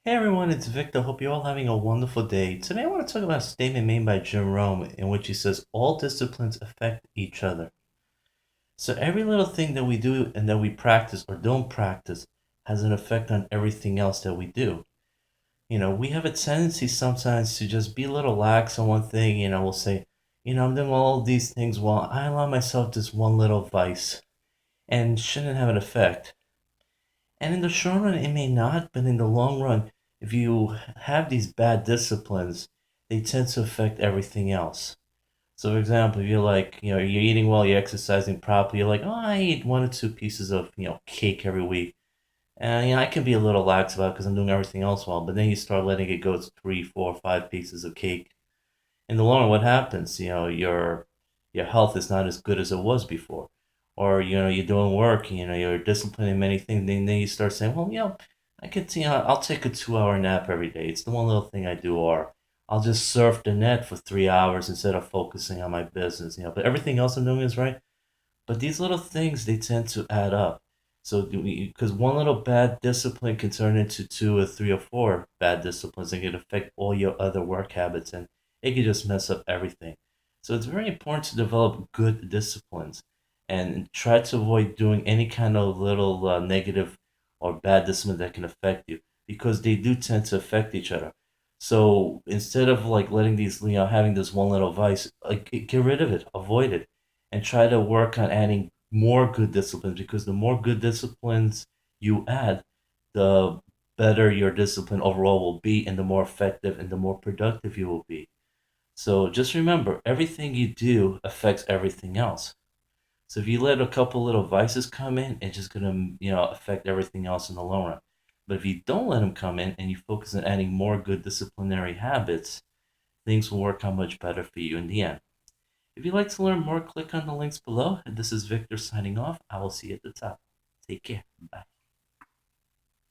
Hey everyone, it's Victor. Hope you're all having a wonderful day. Today I want to talk about a statement made by Jim Rohn in which he says all disciplines affect each other. So every little thing that we do and that we practice or don't practice has an effect on everything else that we do. We have a tendency sometimes to just be a little lax on one thing. We'll say, I'm doing all these things well. I allow myself this one little vice and shouldn't have an effect. And in the short run, it may not, but in the long run, if you have these bad disciplines, they tend to affect everything else. So, for example, if you're like, you're eating well, you're exercising properly, you're like, oh, I eat 1 or 2 pieces of, cake every week. And, I can be a little lax about it because I'm doing everything else well. But then you start letting it go to 3, 4, 5 pieces of cake. In the long run, what happens? Your health is not as good as it was before. Or, you're doing work, you're disciplined in many things, then you start saying, well, I could, I'll take a 2 hour nap every day. It's the one little thing I do, or I'll just surf the net for 3 hours instead of focusing on my business, but everything else I'm doing is right. But these little things, they tend to add up. So, because one little bad discipline can turn into 2 or 3 or 4 bad disciplines and can affect all your other work habits, and it can just mess up everything. So, it's very important to develop good disciplines and try to avoid doing any kind of little negative or bad discipline that can affect you because they do tend to affect each other. So, instead of like letting these, having this one little vice, like get rid of it, avoid it and try to work on adding more good disciplines because the more good disciplines you add, the better your discipline overall will be and the more effective and the more productive you will be. So just remember, everything you do affects everything else. So if you let a couple little vices come in, it's just gonna, affect everything else in the long run. But if you don't let them come in and you focus on adding more good disciplinary habits, things will work out much better for you in the end. If you'd like to learn more, click on the links below. And this is Victor signing off. I will see you at the top. Take care. Bye.